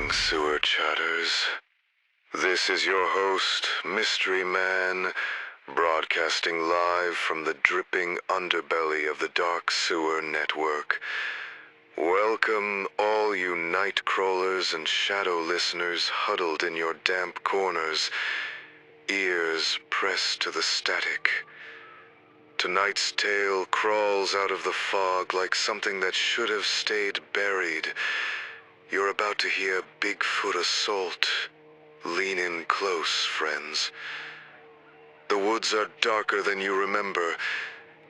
Evening, sewer chatters. This is your host, Mystery Man, broadcasting live from the dripping underbelly of the dark sewer network. Welcome, all you night crawlers and shadow listeners huddled in your damp corners, ears pressed to the static. Tonight's tale crawls out of the fog like something that should have stayed buried. You're about to hear Bigfoot assault. Lean in close, friends. The woods are darker than you remember,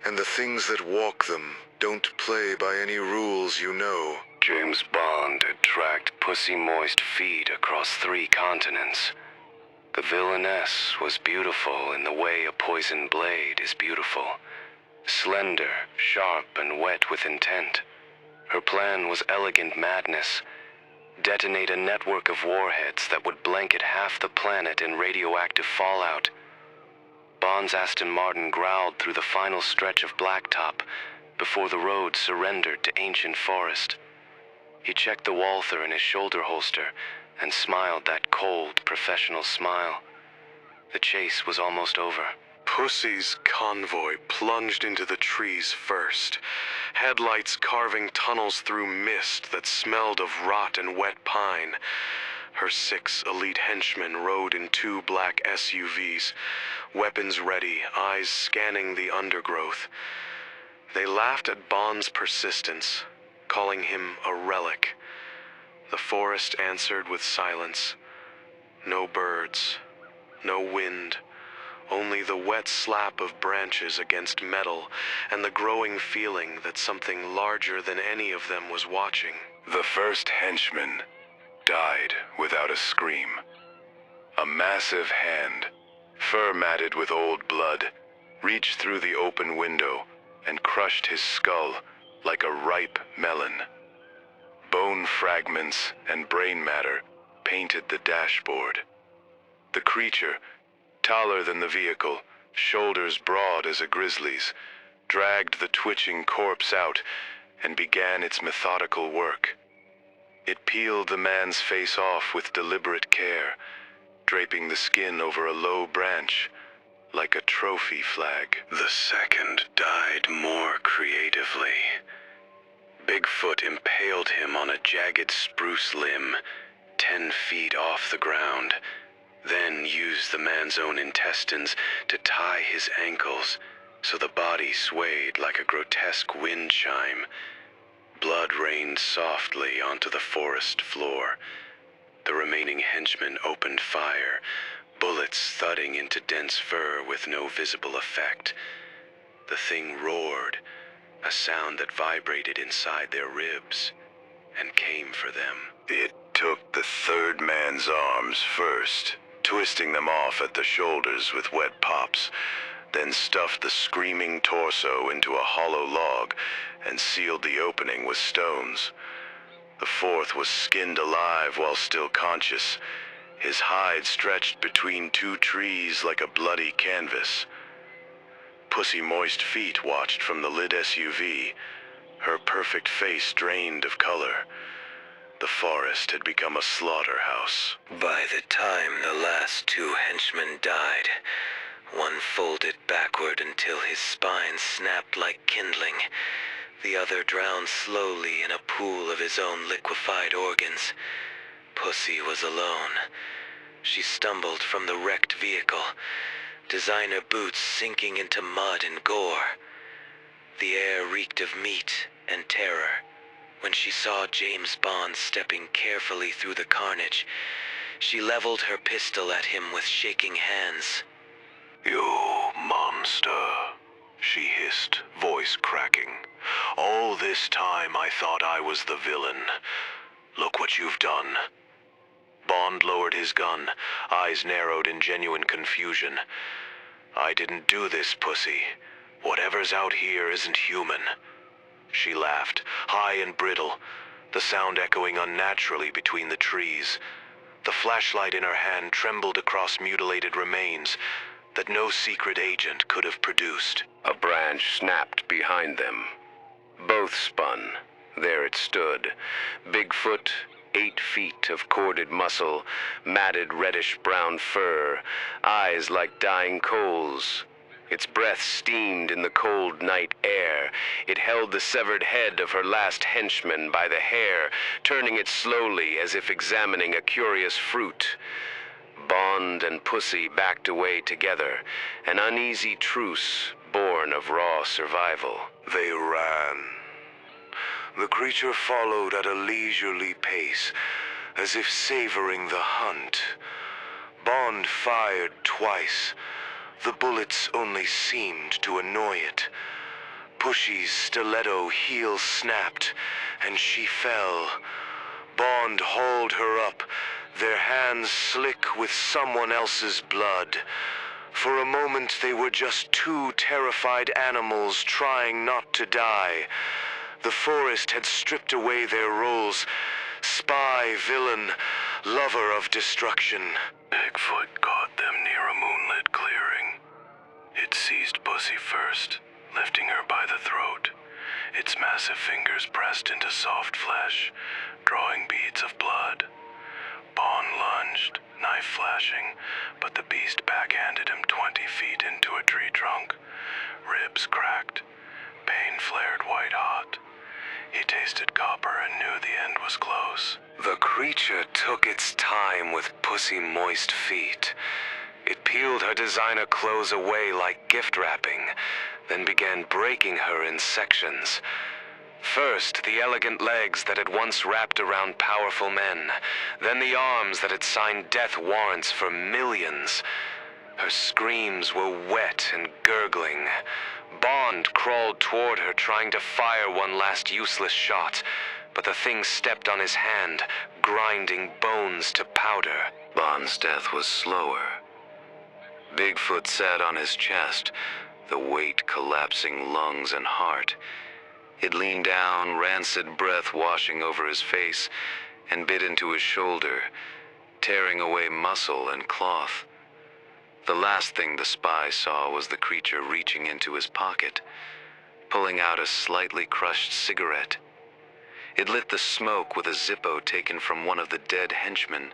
and the things that walk them don't play by any rules you know. James Bond had tracked pussy-moist feet across 3 continents. The villainess was beautiful in the way a poisoned blade is beautiful. Slender, sharp, and wet with intent. Her plan was elegant madness. Detonate a network of warheads that would blanket half the planet in radioactive fallout. Bond's Aston Martin growled through the final stretch of blacktop before the road surrendered to ancient forest. He checked the Walther in his shoulder holster and smiled that cold, professional smile. The chase was almost over. Pussy's convoy plunged into the trees first, headlights carving tunnels through mist that smelled of rot and wet pine. Her 6 elite henchmen rode in 2 black SUVs, weapons ready, eyes scanning the undergrowth. They laughed at Bond's persistence, calling him a relic. The forest answered with silence. No birds, no wind, only the wet slap of branches against metal and the growing feeling that something larger than any of them was watching. The first henchman died without a scream. A massive hand, fur-matted with old blood, reached through the open window and crushed his skull like a ripe melon. Bone fragments and brain matter painted the dashboard. The creature, taller than the vehicle, shoulders broad as a grizzly's, dragged the twitching corpse out and began its methodical work. It peeled the man's face off with deliberate care, draping the skin over a low branch like a trophy flag. The second died more creatively. Bigfoot impaled him on a jagged spruce limb, 10 feet off the ground, then used the man's own intestines to tie his ankles so the body swayed like a grotesque wind chime. Blood rained softly onto the forest floor. The remaining henchmen opened fire, bullets thudding into dense fur with no visible effect. The thing roared, a sound that vibrated inside their ribs, and came for them. It took the third man's arms first, twisting them off at the shoulders with wet pops, then stuffed the screaming torso into a hollow log and sealed the opening with stones. The fourth was skinned alive while still conscious, his hide stretched between 2 trees like a bloody canvas. Pussy-moist feet watched from the lit SUV, her perfect face drained of color. The forest had become a slaughterhouse. By the time the last 2 henchmen died, one folded backward until his spine snapped like kindling. The other drowned slowly in a pool of his own liquefied organs. Pussy was alone. She stumbled from the wrecked vehicle, designer boots sinking into mud and gore. The air reeked of meat and terror. When she saw James Bond stepping carefully through the carnage, she leveled her pistol at him with shaking hands. "You monster," she hissed, voice cracking. "All this time I thought I was the villain. Look what you've done." Bond lowered his gun, eyes narrowed in genuine confusion. "I didn't do this, pussy. Whatever's out here isn't human." She laughed, high and brittle, the sound echoing unnaturally between the trees. The flashlight in her hand trembled across mutilated remains that no secret agent could have produced. A branch snapped behind them. Both spun. There it stood, Bigfoot 8 feet of corded muscle, matted reddish-brown fur, eyes like dying coals. Its breath steamed in the cold night air. It held the severed head of her last henchman by the hair, turning it slowly as if examining a curious fruit. Bond and Pussy backed away together, an uneasy truce born of raw survival. They ran. The creature followed at a leisurely pace, as if savoring the hunt. Bond fired twice. The bullets only seemed to annoy it. Pussy's stiletto heel snapped, and she fell. Bond hauled her up, their hands slick with someone else's blood. For a moment they were just two terrified animals trying not to die. The forest had stripped away their roles. Spy, villain, lover of destruction. Bigfoot caught them near a moonlit clearing. It seized Pussy first, lifting her by the throat. Its massive fingers pressed into soft flesh, drawing beads of blood. Bond lunged, knife flashing, but the beast backhanded him 20 feet into a tree trunk. Ribs cracked. Pain flared white hot. He tasted copper and knew the end was close. The creature took its time with Pussy moist feet. It peeled her designer clothes away like gift wrapping, then began breaking her in sections. First, the elegant legs that had once wrapped around powerful men, then the arms that had signed death warrants for millions. Her screams were wet and gurgling. Bond crawled toward her, trying to fire one last useless shot, but the thing stepped on his hand, grinding bones to powder. Bond's death was slower. Bigfoot sat on his chest, the weight collapsing lungs and heart. It leaned down, rancid breath washing over his face, and bit into his shoulder, tearing away muscle and cloth. The last thing the spy saw was the creature reaching into his pocket, pulling out a slightly crushed cigarette. It lit the smoke with a Zippo taken from one of the dead henchmen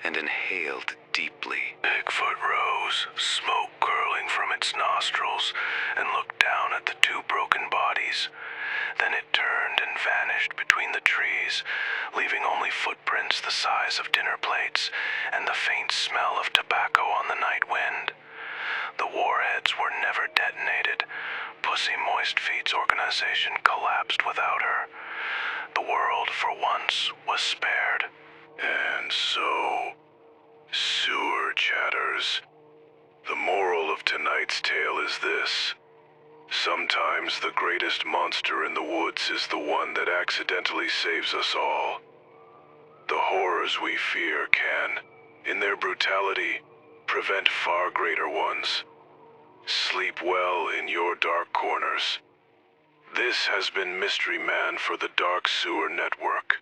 and inhaled deeply. Bigfoot rose, smoke curling from its nostrils, and looked down at the two broken bodies. Then it turned and vanished between the trees, leaving only footprints the size of dinner plates and the faint smell of tobacco on the night wind. The warheads were never detonated. Pussy Moist Feet's organization collapsed without her. The world, for once, was spared. And so, sewer chatters. The moral of tonight's tale is this. Sometimes the greatest monster in the woods is the one that accidentally saves us all. The horrors we fear can, in their brutality, prevent far greater ones. Sleep well in your dark corners. This has been Mystery Man for the Dark Sewer Network.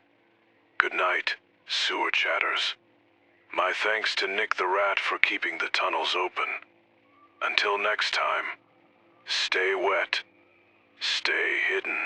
Good night, sewer chatters. My thanks to Nick the Rat for keeping the tunnels open. Until next time, stay wet, stay hidden.